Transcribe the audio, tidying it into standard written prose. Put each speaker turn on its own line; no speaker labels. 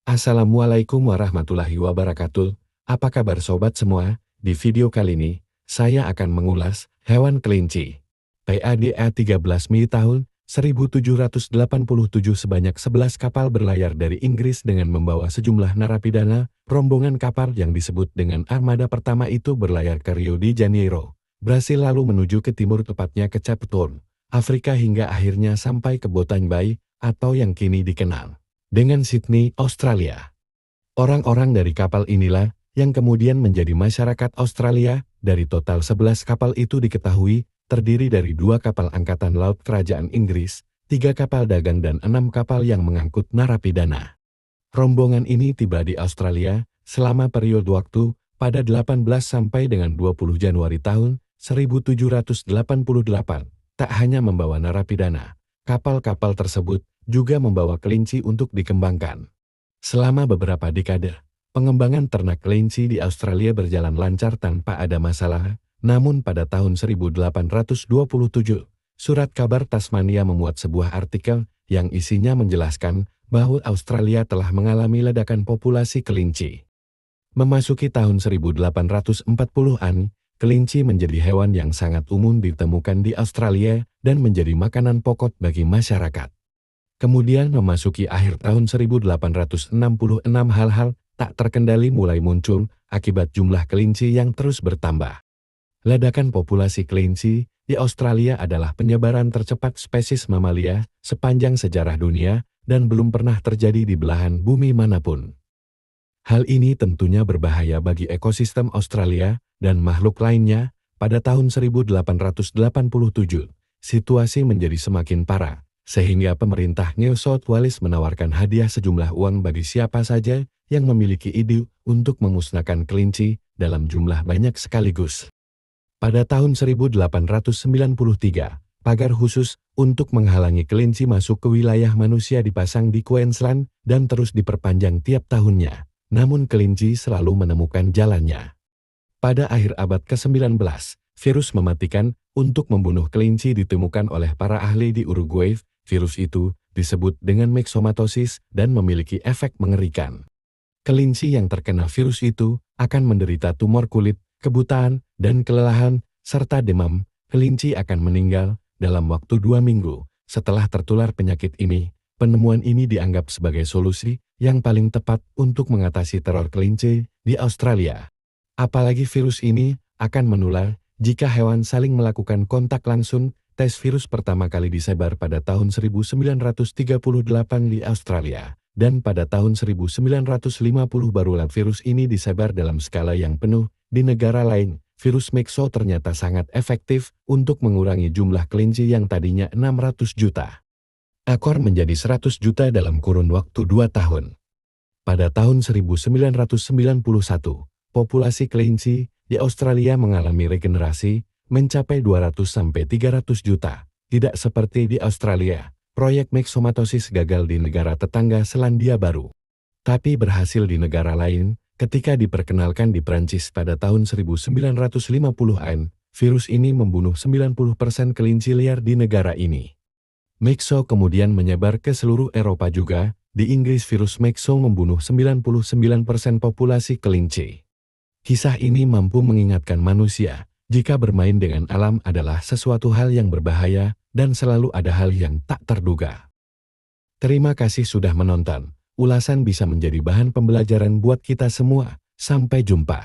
Assalamualaikum warahmatullahi wabarakatuh. Apa kabar sobat semua? Di video kali ini, saya akan mengulas hewan kelinci. PADA 13 Mei tahun 1787 sebanyak 11 kapal berlayar dari Inggris dengan membawa sejumlah narapidana. Rombongan kapal yang disebut dengan Armada pertama itu berlayar ke Rio de Janeiro, Brasil lalu menuju ke timur tepatnya ke Cape Town, Afrika hingga akhirnya sampai ke Botany Bay atau yang kini dikenal dengan Sydney, Australia. Orang-orang dari kapal inilah yang kemudian menjadi masyarakat Australia. Dari total 11 kapal itu diketahui terdiri dari 2 kapal angkatan laut kerajaan Inggris, 3 kapal dagang dan 6 kapal yang mengangkut narapidana. Rombongan ini tiba di Australia selama periode waktu pada 18 sampai dengan 20 Januari tahun 1788. Tak hanya membawa narapidana, kapal-kapal tersebut juga membawa kelinci untuk dikembangkan. Selama beberapa dekade, pengembangan ternak kelinci di Australia berjalan lancar tanpa ada masalah. Namun pada tahun 1827, surat kabar Tasmania memuat sebuah artikel yang isinya menjelaskan bahwa Australia telah mengalami ledakan populasi kelinci. Memasuki tahun 1840-an, kelinci menjadi hewan yang sangat umum ditemukan di Australia dan menjadi makanan pokok bagi masyarakat. Kemudian memasuki akhir tahun 1866 hal-hal tak terkendali mulai muncul akibat jumlah kelinci yang terus bertambah. Ledakan populasi kelinci di Australia adalah penyebaran tercepat spesies mamalia sepanjang sejarah dunia dan belum pernah terjadi di belahan bumi manapun. Hal ini tentunya berbahaya bagi ekosistem Australia dan makhluk lainnya. Pada tahun 1887, situasi menjadi semakin parah, sehingga pemerintah New South Wales menawarkan hadiah sejumlah uang bagi siapa saja yang memiliki ide untuk memusnahkan kelinci dalam jumlah banyak sekaligus. Pada tahun 1893, pagar khusus untuk menghalangi kelinci masuk ke wilayah manusia dipasang di Queensland dan terus diperpanjang tiap tahunnya. Namun kelinci selalu menemukan jalannya. Pada akhir abad ke-19, virus mematikan untuk membunuh kelinci ditemukan oleh para ahli di Uruguay. Virus itu disebut dengan myxomatosis dan memiliki efek mengerikan. Kelinci yang terkena virus itu akan menderita tumor kulit, kebutaan, dan kelelahan, serta demam. Kelinci akan meninggal dalam waktu 2 minggu setelah tertular penyakit ini. Penemuan ini dianggap sebagai solusi yang paling tepat untuk mengatasi teror kelinci di Australia. Apalagi virus ini akan menular jika hewan saling melakukan kontak langsung. Tes virus pertama kali disebar pada tahun 1938 di Australia, dan pada tahun 1950 barulah virus ini disebar dalam skala yang penuh di negara lain. Virus Myxo ternyata sangat efektif untuk mengurangi jumlah kelinci yang tadinya 600 juta. Ekor menjadi 100 juta dalam kurun waktu 2 tahun. Pada tahun 1991, populasi kelinci di Australia mengalami regenerasi, mencapai 200-300 juta. Tidak seperti di Australia, proyek myxomatosis gagal di negara tetangga Selandia Baru. Tapi berhasil di negara lain, ketika diperkenalkan di Prancis pada tahun 1950-an, virus ini membunuh 90% kelinci liar di negara ini. Myxo kemudian menyebar ke seluruh Eropa juga. Di Inggris virus Myxo membunuh 99% populasi kelinci. Kisah ini mampu mengingatkan manusia, jika bermain dengan alam adalah sesuatu hal yang berbahaya, dan selalu ada hal yang tak terduga. Terima kasih sudah menonton. Ulasan bisa menjadi bahan pembelajaran buat kita semua. Sampai jumpa.